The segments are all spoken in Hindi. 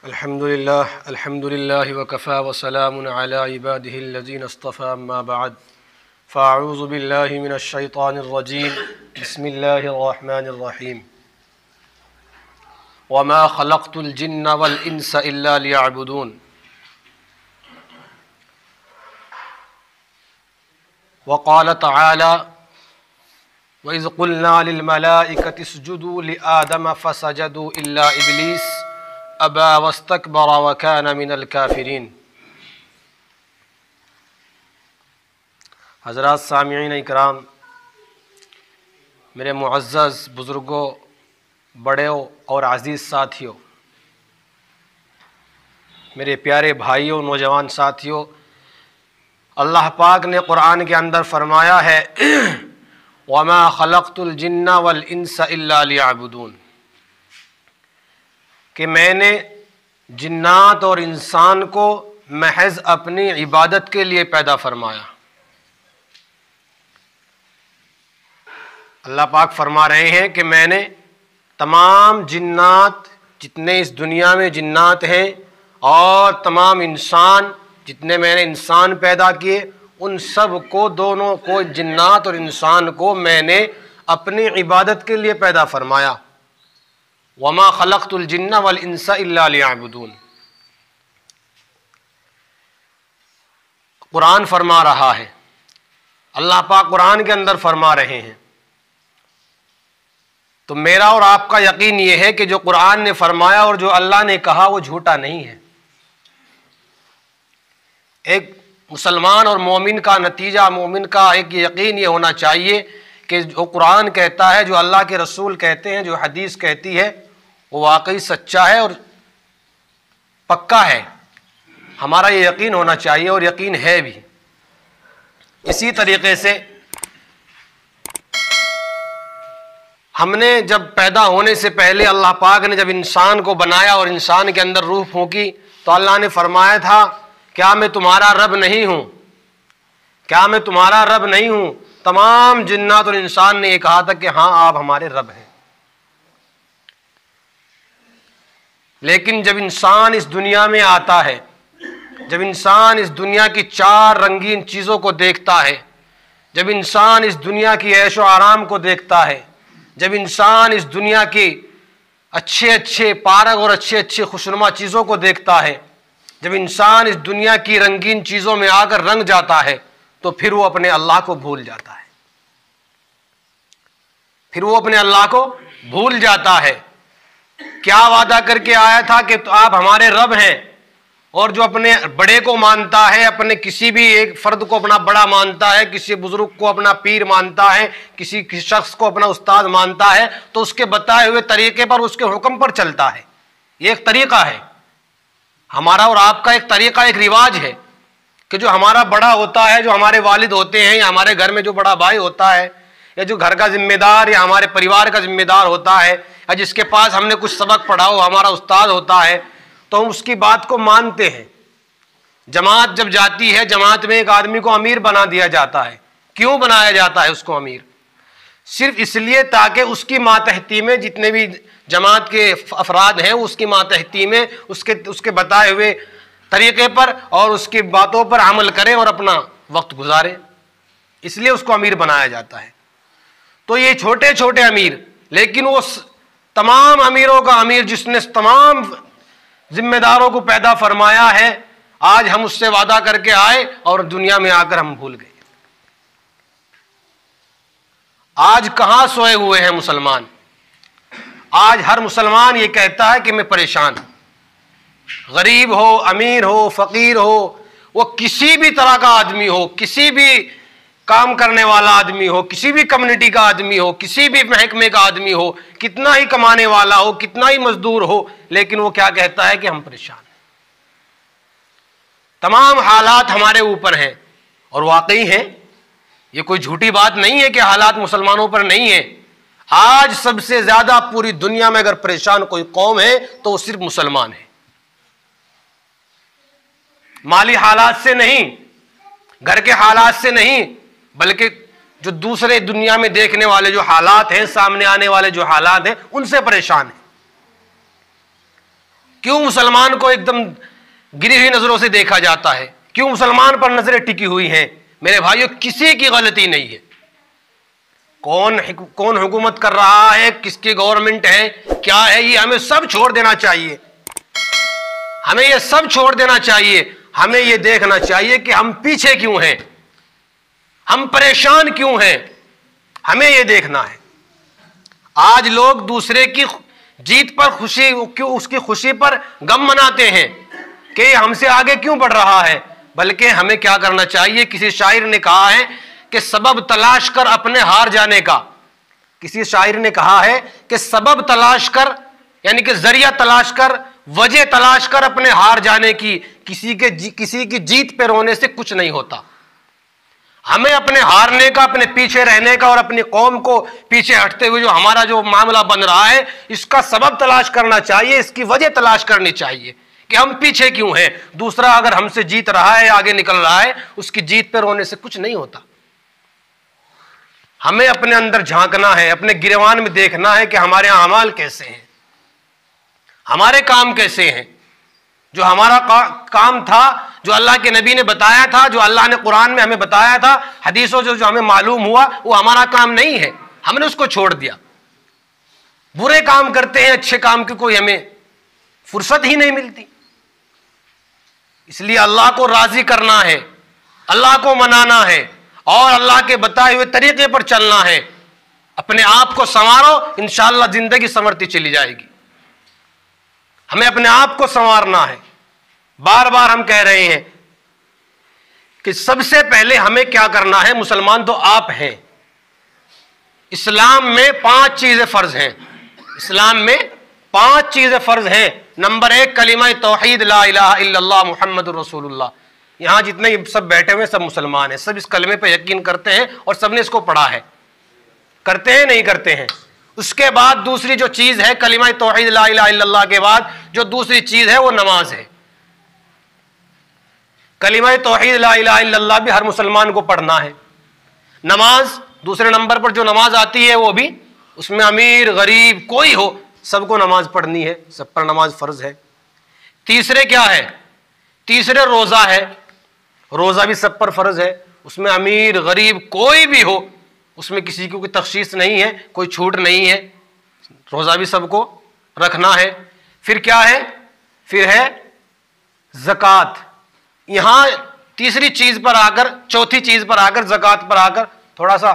अल्हम्दुलिल्लाह वकफ़ा वसलामुन अला इबादिहिल्लज़ीना इस्तफ़ा अम्मा बअद फ़अऊज़ु बिल्लाहि मिनश्शैतानिर्रजीम बिस्मिल्लाहिर्रहमानिर्रहीम वमा ख़लक़तुल जिन्ना वल इंसा इल्ला लियअबुदून वक़ाल तआला वइज़ क़ुल्ना लिल मलाइकति इसजुदू लिआदम फ़सजदू इल्ला इब्लीस अबा वस्तकबरा व कान मिनल काफिरीन। हज़रात सामिईन इकराम, मेरे मुअज़्ज़ज़ बुज़ुर्गों, बड़ों और अज़ीज़ साथियों, मेरे प्यारे भाइयों, नौजवान साथियों, अल्लाह पाक ने कुरान के अंदर फरमाया है वमा खलक़तुल जिन्ना वल इंसा इल्ला लियअबुदून, कि मैंने जिन्नात और इंसान को महज अपनी इबादत के लिए पैदा फरमाया। अल्लाह पाक फरमा रहे हैं कि मैंने तमाम जिन्नात, जितने इस दुनिया में जिन्नात हैं, और तमाम इंसान, जितने मैंने इंसान पैदा किए, उन सब को, दोनों को, जिन्नात और इंसान को मैंने अपनी इबादत के लिए पैदा फरमाया। वमा खलक़तुल जिन्ना वल इंसा इल्ला लियअबुदून। कुरान फरमा रहा है, अल्लाह पाक कुरान के अंदर फरमा रहे हैं। तो मेरा और आपका यकीन ये है कि जो कुरान ने फरमाया और जो अल्लाह ने कहा वो झूठा नहीं है। एक मुसलमान और मोमिन का नतीजा, मोमिन का एक यकीन ये होना चाहिए कि जो कुरान कहता है, जो अल्लाह के रसूल कहते हैं, जो हदीस कहती है, वो वाकई सच्चा है और पक्का है। हमारा ये यकीन होना चाहिए और यकीन है भी। इसी तरीके से हमने जब पैदा होने से पहले अल्लाह पाक ने जब इंसान को बनाया और इंसान के अंदर रूह फूंकी, तो अल्लाह ने फरमाया था, क्या मैं तुम्हारा रब नहीं हूं? क्या मैं तुम्हारा रब नहीं हूं? तमाम जिन्नात और इंसान ने ये कहा था कि हाँ, आप हमारे रब हैं। लेकिन जब इंसान इस दुनिया में आता है, जब इंसान इस दुनिया की चार रंगीन चीज़ों को देखता है, जब इंसान इस दुनिया की ऐशो आराम को देखता है, जब इंसान इस दुनिया की अच्छे अच्छे पारक और अच्छे अच्छे खुशनुमा चीज़ों को देखता है, जब इंसान इस दुनिया की रंगीन चीज़ों में आकर रंग जाता है, तो फिर वो अपने अल्लाह को भूल जाता है। फिर वो अपने अल्लाह को भूल जाता है। क्या वादा करके आया था कि तो आप हमारे रब हैं, और जो अपने बड़े को मानता है, अपने किसी भी एक फर्द को अपना बड़ा मानता है, किसी बुजुर्ग को अपना पीर मानता है, किसी शख्स को अपना उस्ताद मानता है, तो उसके बताए हुए तरीके पर, उसके हुक्म पर चलता है। ये एक तरीका है हमारा और आपका, एक तरीका, एक रिवाज है कि जो हमारा बड़ा होता है, जो हमारे वालिद होते हैं, या हमारे घर में जो बड़ा भाई होता है, या जो घर का जिम्मेदार या हमारे परिवार का जिम्मेदार होता है, या जिसके पास हमने कुछ सबक पढ़ा हो, हमारा उस्ताद होता है, तो हम उसकी बात को मानते हैं। जमात जब जाती है, जमात में एक आदमी को अमीर बना दिया जाता है। क्यों बनाया जाता है उसको अमीर? सिर्फ इसलिए ताकि उसकी मातहती में जितने भी जमात के अफराद हैं, उसकी मातहती में उसके बताए हुए तरीके पर और उसकी बातों पर अमल करें और अपना वक्त गुजारें। इसलिए उसको अमीर बनाया जाता है। तो ये छोटे छोटे अमीर, लेकिन वो तमाम अमीरों का अमीर जिसने तमाम जिम्मेदारों को पैदा फरमाया है, आज हम उससे वादा करके आए और दुनिया में आकर हम भूल गए। आज कहां सोए हुए हैं मुसलमान? आज हर मुसलमान ये कहता है कि मैं परेशान हूं। गरीब हो, अमीर हो, फकीर हो, वो किसी भी तरह का आदमी हो, किसी भी काम करने वाला आदमी हो, किसी भी कम्युनिटी का आदमी हो, किसी भी महकमे का आदमी हो, कितना ही कमाने वाला हो, कितना ही मजदूर हो, लेकिन वो क्या कहता है कि हम परेशान हैं। तमाम हालात हमारे ऊपर हैं और वाकई हैं। ये कोई झूठी बात नहीं है कि हालात मुसलमानों पर नहीं है। आज सबसे ज्यादा पूरी दुनिया में अगर परेशान कोई कौम है तो वो सिर्फ मुसलमान है। माली हालात से नहीं, घर के हालात से नहीं, बल्कि जो दूसरे दुनिया में देखने वाले जो हालात हैं, सामने आने वाले जो हालात हैं, उनसे परेशान है। क्यों मुसलमान को एकदम गिरी हुई नजरों से देखा जाता है? क्यों मुसलमान पर नजरें टिकी हुई हैं? मेरे भाइयों, किसी की गलती नहीं है। कौन हुकूमत कर रहा है, किसकी गवर्नमेंट है, क्या है, ये हमें सब छोड़ देना चाहिए। हमें ये सब छोड़ देना चाहिए। हमें ये देखना चाहिए कि हम पीछे क्यों हैं, हम परेशान क्यों हैं, हमें ये देखना है। आज लोग दूसरे की जीत पर खुशी, क्यों उसकी खुशी पर गम मनाते हैं कि हमसे आगे क्यों बढ़ रहा है, बल्कि हमें क्या करना चाहिए? किसी शायर ने कहा है कि सबब तलाश कर अपने हार जाने का। किसी शायर ने कहा है कि सबब तलाश कर, यानी कि जरिया तलाश कर, वजह तलाश कर अपने हार जाने की। किसी की जीत पे रोने से कुछ नहीं होता। हमें अपने हारने का, अपने पीछे रहने का और अपनी कौम को पीछे हटते हुए जो हमारा जो मामला बन रहा है, इसका सबब तलाश करना चाहिए, इसकी वजह तलाश करनी चाहिए कि हम पीछे क्यों हैं। दूसरा अगर हमसे जीत रहा है, आगे निकल रहा है, उसकी जीत पे रोने से कुछ नहीं होता। हमें अपने अंदर झांकना है, अपने गिरवान में देखना है कि हमारे अमाल कैसे हैं, हमारे काम कैसे हैं। जो हमारा काम था, जो अल्लाह के नबी ने बताया था, जो अल्लाह ने कुरान में हमें बताया था, हदीसों जो हमें मालूम हुआ, वो हमारा काम नहीं है, हमने उसको छोड़ दिया। बुरे काम करते हैं, अच्छे काम की कोई हमें फुर्सत ही नहीं मिलती। इसलिए अल्लाह को राजी करना है, अल्लाह को मनाना है और अल्लाह के बताए हुए तरीके पर चलना है। अपने आप को संवारो, इंशाअल्लाह जिंदगी संवरती चली जाएगी। हमें अपने आप को संवारना है। बार बार हम कह रहे हैं कि सबसे पहले हमें क्या करना है। मुसलमान तो आप हैं। इस्लाम में 5 चीजें फर्ज हैं। इस्लाम में 5 चीजें फर्ज हैं। नंबर 1, कलिमा तौहीद, ला इलाहा इल्लल्लाह मुहम्मदुर रसूलुल्लाह। यहां जितने सब बैठे हुए सब मुसलमान हैं, सब इस कलिमे पर यकीन करते हैं और सबने इसको पढ़ा है। करते हैं, नहीं करते हैं? उसके बाद दूसरी जो चीज है, कलिमा तौहीद ला इलाहा इल्लल्लाह के बाद जो दूसरी चीज है वो नमाज है। कलिमा तौहीद ला इलाहा इल्लल्लाह भी हर मुसलमान को पढ़ना है। नमाज दूसरे नंबर पर जो नमाज आती है, वो भी उसमें अमीर गरीब कोई हो, सबको नमाज पढ़नी है, सब पर नमाज फर्ज है। तीसरे क्या है? तीसरे रोजा है। रोजा भी सब पर फर्ज है, उसमें अमीर गरीब कोई भी हो, उसमें किसी की कोई तखसीस नहीं है, कोई छूट नहीं है। रोजा भी सबको रखना है। फिर क्या है? फिर है ज़कात। यहां तीसरी चीज पर आकर, चौथी चीज पर आकर, ज़कात पर आकर थोड़ा सा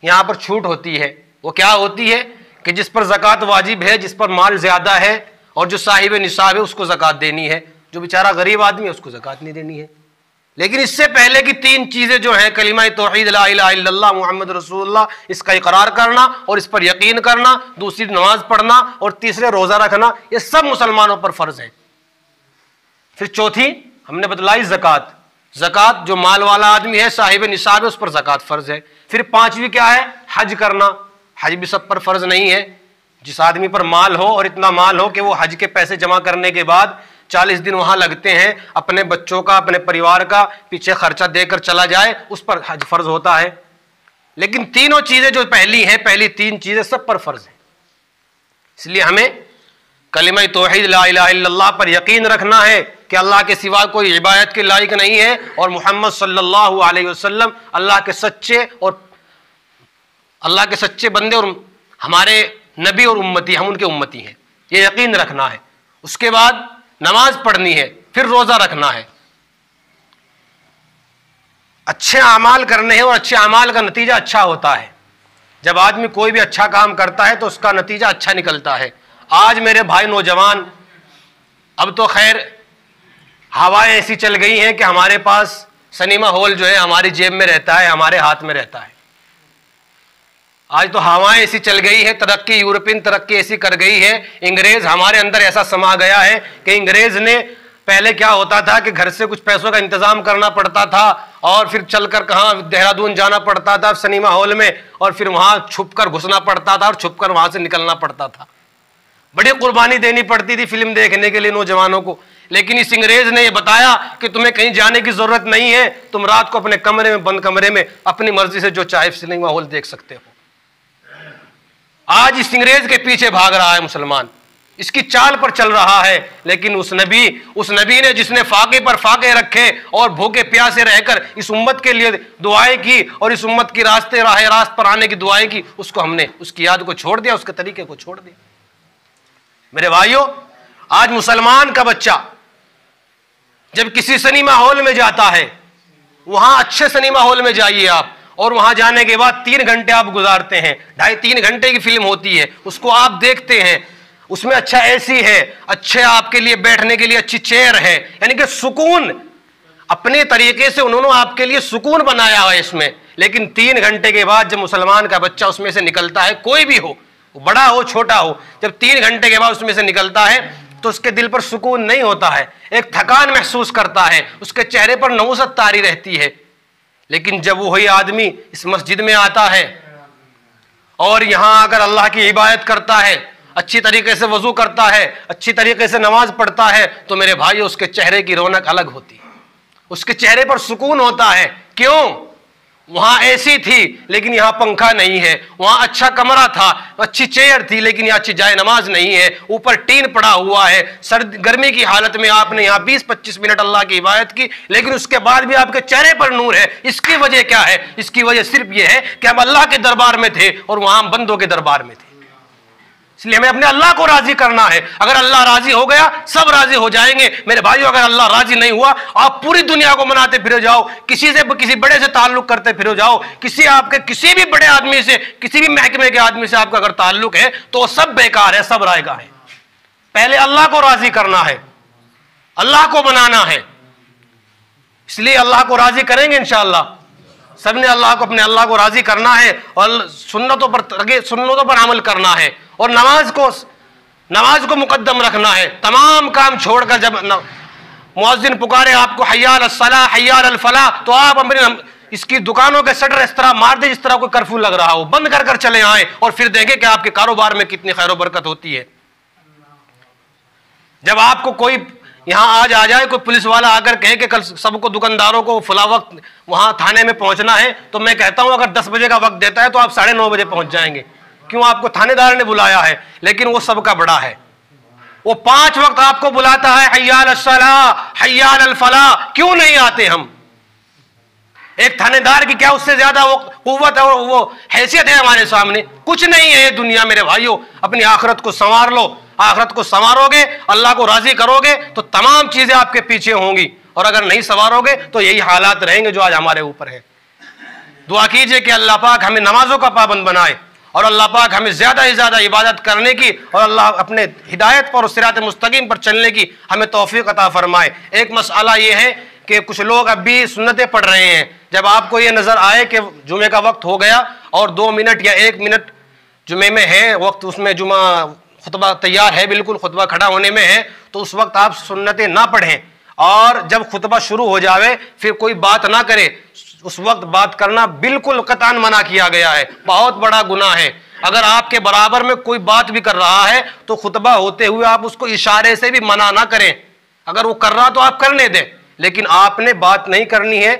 यहां पर छूट होती है। वो क्या होती है कि जिस पर ज़कात वाजिब है, जिस पर माल ज्यादा है और जो साहिब निसाब है, उसको ज़कात देनी है। जो बेचारा गरीब आदमी है, उसको ज़कात नहीं देनी है। लेकिन इससे पहले की 3 चीजें जो हैं, कलिमा तौहीद ला इलाहा इल्लल्लाह मुहम्मद रसूलुल्लाह, इसका इकरार करना और इस पर यकीन करना, दूसरी नमाज पढ़ना और तीसरे रोजा रखना, ये सब मुसलमानों पर फर्ज है। फिर चौथी हमने बतलाई ज़कात। ज़कात जो माल वाला आदमी है, साहिब निसाब है, उस पर ज़कात फर्ज है। फिर 5वीं क्या है? हज करना। हज भी सब पर फर्ज नहीं है। जिस आदमी पर माल हो और इतना माल हो कि वो हज के पैसे जमा करने के बाद 40 दिन वहां लगते हैं, अपने बच्चों का, अपने परिवार का पीछे खर्चा देकर चला जाए, उस पर हज फर्ज होता है। लेकिन तीनों चीजें जो पहली हैं, पहली 3 चीजें सब पर फर्ज है। इसलिए हमें कलिमा तौहीद ला इलाहा इल्लल्लाह पर यकीन रखना है कि अल्लाह के सिवा कोई इबादत के लायक नहीं है और मोहम्मद सल्लल्लाहु अलैहि वसल्लम अल्लाह के सच्चे बंदे और हमारे नबी और उम्मती, हम उनके उम्मती हैं, ये यकीन रखना है। उसके बाद नमाज पढ़नी है, फिर रोजा रखना है। अच्छे अमाल करने हैं और अच्छे अमाल का नतीजा अच्छा होता है। जब आदमी कोई भी अच्छा काम करता है तो उसका नतीजा अच्छा निकलता है। आज मेरे भाई नौजवान, अब तो खैर हवाएं ऐसी चल गई हैं कि हमारे पास सिनेमा हॉल जो है हमारी जेब में रहता है, हमारे हाथ में रहता है। आज तो हवाएं ऐसी चल गई है, तरक्की, यूरोपियन तरक्की ऐसी कर गई है, अंग्रेज हमारे अंदर ऐसा समा गया है कि अंग्रेज ने, पहले क्या होता था कि घर से कुछ पैसों का इंतजाम करना पड़ता था और फिर चलकर कहाँ देहरादून जाना पड़ता था सिनेमा हॉल में, और फिर वहां छुपकर घुसना पड़ता था और छुपकर वहां से निकलना पड़ता था। बड़ी कुर्बानी देनी पड़ती थी फिल्म देखने के लिए नौजवानों को। लेकिन इस अंग्रेज ने यह बताया कि तुम्हें कहीं जाने की जरूरत नहीं है, तुम रात को अपने कमरे में, बंद कमरे में अपनी मर्जी से जो चाहे सिनेमा हॉल देख सकते हो। आज इस अंग्रेज के पीछे भाग रहा है मुसलमान। इसकी चाल पर चल रहा है। लेकिन उस नबी ने जिसने फाके पर फाके रखे और भूखे प्यासे रहकर इस उम्मत के लिए दुआएं की और इस उम्मत की रास्त पर आने की दुआएं की, उसको हमने उसकी याद को छोड़ दिया, उसके तरीके को छोड़ दिया। मेरे भाइयों, आज मुसलमान का बच्चा जब किसी सिनेमा हॉल में जाता है, वहां अच्छे सिनेमा हॉल में जाइए आप, और वहां जाने के बाद 3 घंटे आप गुजारते हैं, 2.5-3 घंटे की फिल्म होती है, उसको आप देखते हैं, उसमें अच्छा एसी है, अच्छे आपके लिए बैठने के लिए अच्छी चेयर है, यानी कि सुकून अपने तरीके से उन्होंने आपके लिए सुकून बनाया है इसमें। लेकिन 3 घंटे के बाद जब मुसलमान का बच्चा उसमें से निकलता है, कोई भी हो, बड़ा हो छोटा हो, जब 3 घंटे के बाद उसमें से निकलता है तो उसके दिल पर सुकून नहीं होता है, एक थकान महसूस करता है, उसके चेहरे पर नहुसत तारी रहती है। लेकिन जब वही आदमी इस मस्जिद में आता है और यहां आकर अल्लाह की इबादत करता है, अच्छी तरीके से वजू करता है, अच्छी तरीके से नमाज पढ़ता है, तो मेरे भाई उसके चेहरे की रौनक अलग होती है, उसके चेहरे पर सुकून होता है। क्यों? वहां एसी थी लेकिन यहां पंखा नहीं है, वहां अच्छा कमरा था, अच्छी चेयर थी, लेकिन यहां अच्छी जाए नमाज नहीं है, ऊपर टीन पड़ा हुआ है, सर्दी गर्मी की हालत में आपने यहां 20-25 मिनट अल्लाह की इबादत की, लेकिन उसके बाद भी आपके चेहरे पर नूर है। इसकी वजह क्या है? इसकी वजह सिर्फ यह है कि हम अल्लाह के दरबार में थे और वहां हम बंदों के दरबार में थे। इसलिए हमें अपने अल्लाह को राजी करना है। अगर अल्लाह राजी हो गया, सब राजी हो जाएंगे। मेरे भाइयों, अगर अल्लाह राजी नहीं हुआ, आप पूरी दुनिया को मनाते फिर जाओ, किसी बड़े से ताल्लुक करते फिर जाओ, किसी भी बड़े आदमी से, किसी भी महकमे के आदमी से आपका अगर ताल्लुक है तो सब बेकार है, सब रायगा है। पहले अल्लाह को राजी करना है, अल्लाह को बनाना है। इसलिए अल्लाह को राजी करेंगे इंशाअल्लाह। सबने अपने अल्लाह को राजी करना है और सुन्नतों पर अमल करना है और नमाज को मुकद्दम रखना है। तमाम काम छोड़कर जब मुअज्जिन पुकारे आपको हय्या अलस सलाह हय्या अल फलाह, तो आप अपने इसकी दुकानों के शटर इस तरह मार दे जिस तरह कोई कर्फ्यू लग रहा हो, बंद कर चले आए और फिर देखें कि आपके कारोबार में कितनी खैर बरकत होती है। जब आपको कोई यहां आज आ जाए, कोई पुलिस वाला आकर कहे कि कल सबको दुकानदारों को फला वक्त वहां थाने में पहुंचना है, तो मैं कहता हूं अगर 10 बजे का वक्त देता है तो आप 9:30 बजे पहुंच जाएंगे। क्यों? आपको थानेदार ने बुलाया है। लेकिन वो सबका बड़ा है, वो 5 वक्त आपको बुलाता है, हय्या अलस सलाह हय्या अल फलाह। क्यों नहीं आते हम? एक थानेदार की क्या उससे ज्यादा वो कुव्वत और वो हैसियत है हमारे सामने? कुछ नहीं है ये दुनिया। मेरे भाइयों, अपनी आखिरत को संवार लो। आखिरत को संवारोगे, अल्लाह को राजी करोगे तो तमाम चीजें आपके पीछे होंगी, और अगर नहीं संवारोगे तो यही हालात रहेंगे जो आज हमारे ऊपर है। दुआ कीजिए कि अल्लाह पाक हमें नमाजों का पाबंद बनाए और अल्लाह पाक हमें ज्यादा से ज्यादा इबादत करने की और अल्लाह अपने हिदायत पर और सिरात मुस्तकीम पर चलने की हमें तौफीक अता फरमाए। एक मसला ये है कि कुछ लोग अब भी सुन्नतें पढ़ रहे हैं। जब आपको ये नजर आए कि जुमे का वक्त हो गया और 2 मिनट या 1 मिनट जुमे में है वक्त, उसमें जुमा खुतबा तैयार है, बिल्कुल खुतबा खड़ा होने में है, तो उस वक्त आप सुन्नतें ना पढ़ें और जब खुतबा शुरू हो जावे फिर कोई बात ना करे। उस वक्त बात करना बिल्कुल कतान मना किया गया है, बहुत बड़ा गुनाह है। अगर आपके बराबर में कोई बात भी कर रहा है तो खुतबा होते हुए आप उसको इशारे से भी मना ना करें। अगर वो कर रहा तो आप करने दें, लेकिन आपने बात नहीं करनी है।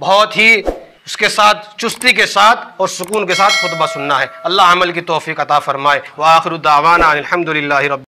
बहुत ही उसके साथ चुस्ती के साथ और सुकून के साथ खुतबा सुनना है। अल्लाह अमल की तौफीक अता फरमाए। व आखिरु दावाना अनिल हम्दुलिल्लाहि रब्बिल